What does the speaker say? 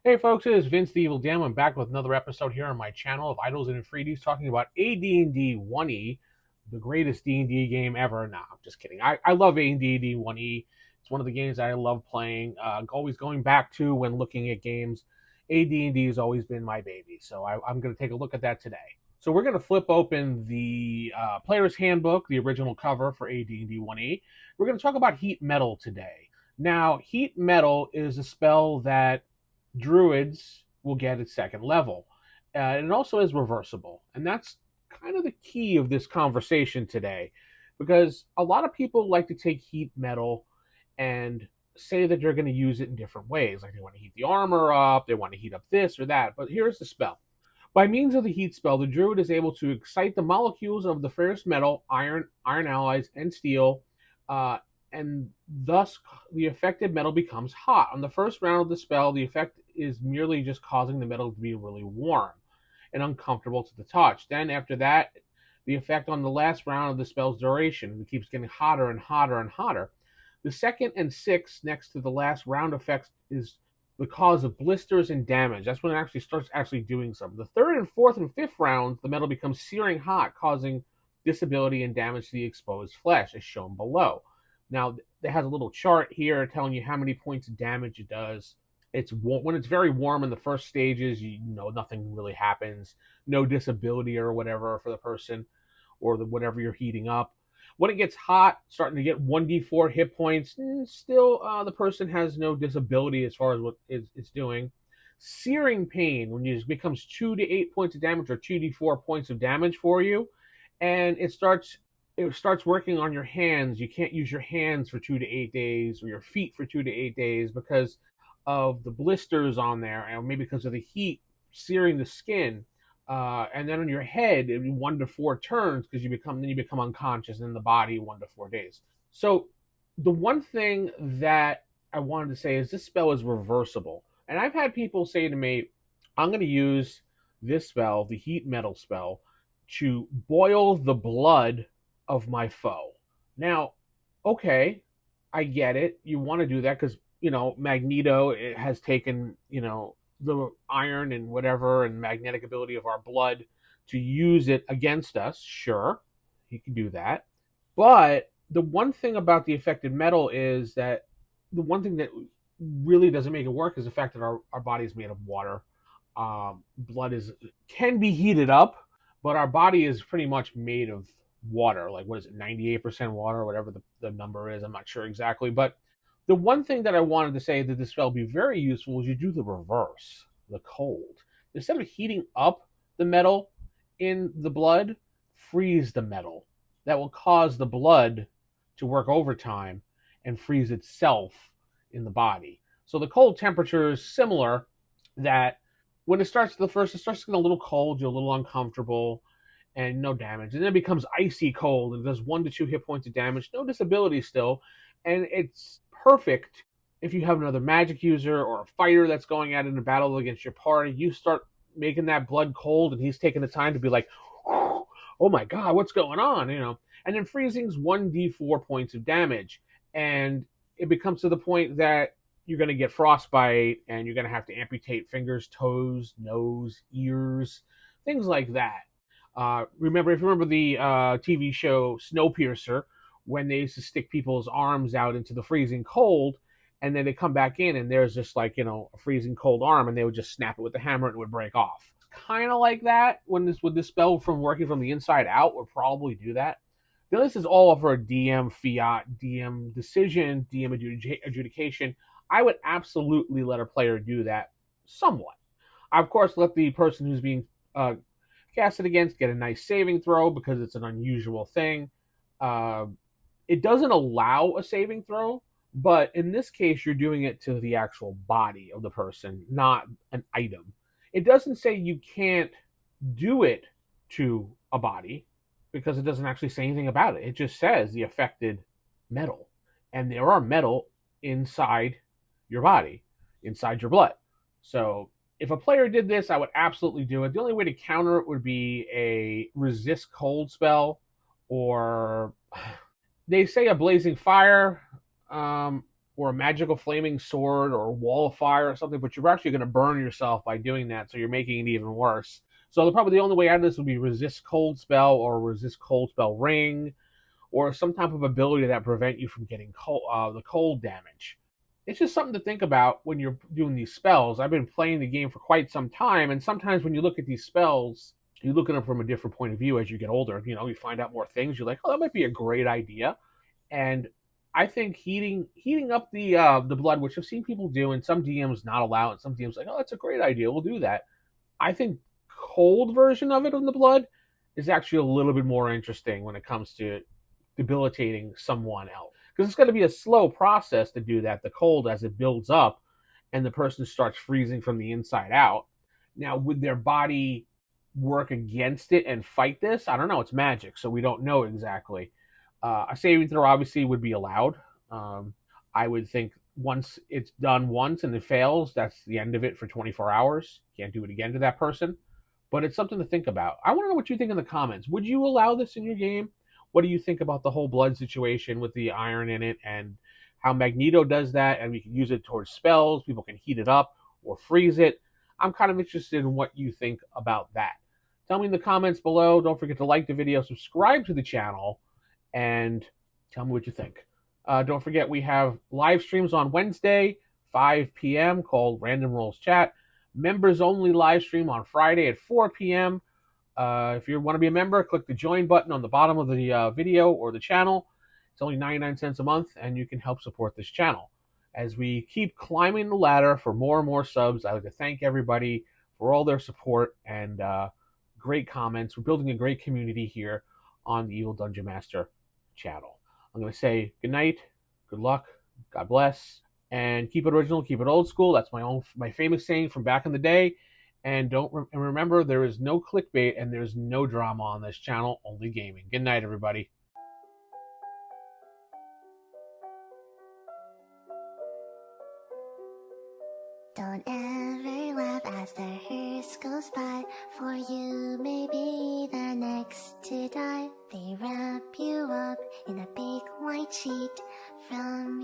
Hey folks, it is Vince the Evil Dam. I'm back with another episode here on my channel of Idols and Freedies talking about AD&D 1E, the greatest D&D game ever. Nah, I'm just kidding. I love AD&D 1E. It's one of the games I love playing. Always going back to when looking at games. AD&D has always been my baby, so I'm going to take a look at that today. So we're going to flip open the Player's Handbook, the original cover for AD&D 1E. We're going to talk about Heat Metal today. Now, Heat Metal is a spell that Druids will get at second level. And it also is reversible. And that's kind of the key of this conversation today, because a lot of people like to take heat metal and say that they're going to use it in different ways. Like they want to heat the armor up, they want to heat up this or that. But here's the spell. By means of the heat spell, the druid is able to excite the molecules of the ferrous metal, iron alloys, and steel, and thus the affected metal becomes hot. On the first round of the spell, the effect is merely just causing the metal to be really warm and uncomfortable to the touch. Then after that, the effect on the last round of the spell's duration, it keeps getting hotter and hotter and hotter. The second and sixth next to the last round effects is the cause of blisters and damage. That's when it actually starts doing something. The third and fourth and fifth rounds, the metal becomes searing hot, causing disability and damage to the exposed flesh, as shown below. Now, it has a little chart here telling you how many points of damage it does. When it's very warm in the first stages, nothing really happens, no disability or whatever for the person or whatever you're heating up. When it gets hot, starting to get 1d4 hit points, still the person has no disability as far as what it's doing. Searing pain, when it becomes 2 to 8 points of damage or 2d4 points of damage for you, and it starts working on your hands. You can't use your hands for 2 to 8 days or your feet for 2 to 8 days because of the blisters on there, and maybe because of the heat searing the skin. And then on your head, it'd be 1 to 4 turns because you become unconscious in the body 1 to 4 days. So the one thing that I wanted to say is this spell is reversible. And I've had people say to me, I'm going to use this spell, the heat metal spell, to boil the blood of my foe. Now, okay, I get it. You want to do that because, Magneto has taken, the iron and whatever and magnetic ability of our blood to use it against us. Sure, he can do that. But the one thing about the affected metal is that the one thing that really doesn't make it work is the fact that our body is made of water. Blood can be heated up, but our body is pretty much made of water. Like, what is it, 98% water, or whatever the number is. I'm not sure exactly. But the one thing that I wanted to say that this spell would be very useful is you do the reverse, the cold. Instead of heating up the metal in the blood, freeze the metal. That will cause the blood to work overtime and freeze itself in the body. So the cold temperature is similar, that when it starts getting a little cold, you're a little uncomfortable, and no damage. And then it becomes icy cold and does 1 to 2 hit points of damage, no disability still. And it's perfect if you have another magic user or a fighter that's going out in a battle against your party. You start making that blood cold, and he's taking the time to be like, oh my God, what's going on? And then freezing's 1d4 points of damage. And it becomes to the point that you're going to get frostbite and you're going to have to amputate fingers, toes, nose, ears, things like that. If you remember the TV show Snowpiercer, when they used to stick people's arms out into the freezing cold, and then they come back in, and there's just a freezing cold arm, and they would just snap it with the hammer, and it would break off. Kind of like that. With this spell from working from the inside out, would probably do that. Now, this is all for a DM fiat, DM decision, DM adjudication. I would absolutely let a player do that somewhat. I, of course, let the person who's being cast it against get a nice saving throw because it's an unusual thing. It doesn't allow a saving throw, but in this case, you're doing it to the actual body of the person, not an item. It doesn't say you can't do it to a body because it doesn't actually say anything about it. It just says the affected metal. And there are metal inside your body, inside your blood. So if a player did this, I would absolutely do it. The only way to counter it would be a resist cold spell, or they say a blazing fire. or a magical flaming sword or a wall of fire or something, but you're actually going to burn yourself by doing that, so you're making it even worse. So probably the only way out of this would be resist cold spell or resist cold spell ring, or some type of ability that prevent you from getting the cold damage. It's just something to think about when you're doing these spells. I've been playing the game for quite some time, and sometimes when you look at these spells, you look at them from a different point of view as you get older. You know, you find out more things. You're like, oh, that might be a great idea. And I think heating up the blood, which I've seen people do, and some DMs not allow it. Some DMs like, oh, that's a great idea. We'll do that. I think cold version of it in the blood is actually a little bit more interesting when it comes to debilitating someone else, because it's going to be a slow process to do that. The cold as it builds up, and the person starts freezing from the inside out. Now, would their body work against it and fight this? I don't know. It's magic, so we don't know exactly. A saving throw obviously would be allowed. I would think once it's done once and it fails, that's the end of it for 24 hours. Can't do it again to that person. But it's something to think about. I want to know what you think in the comments. Would you allow this in your game? What do you think about the whole blood situation with the iron in it, and how Magneto does that, and we can use it towards spells? People can heat it up or freeze it. I'm kind of interested in what you think about that. Tell me in the comments below. Don't forget to like the video, subscribe to the channel, and tell me what you think. Don't forget, we have live streams on Wednesday, 5 p.m. called Random Rolls Chat. Members only live stream on Friday at 4 p.m. If you want to be a member, click the join button on the bottom of the video or the channel. It's only 99 cents a month, and you can help support this channel. As we keep climbing the ladder for more and more subs, I'd like to thank everybody for all their support and great comments. We're building a great community here on the Evil Dungeon Master channel. I'm going to say good night, good luck, God bless, and keep it original, keep it old school. That's my famous saying from back in the day. And remember, there is no clickbait and there's no drama on this channel, only gaming. Good night, everybody. Don't ever laugh as the hearse goes by, for you may be the next to die. They wrap you up in a big white sheet from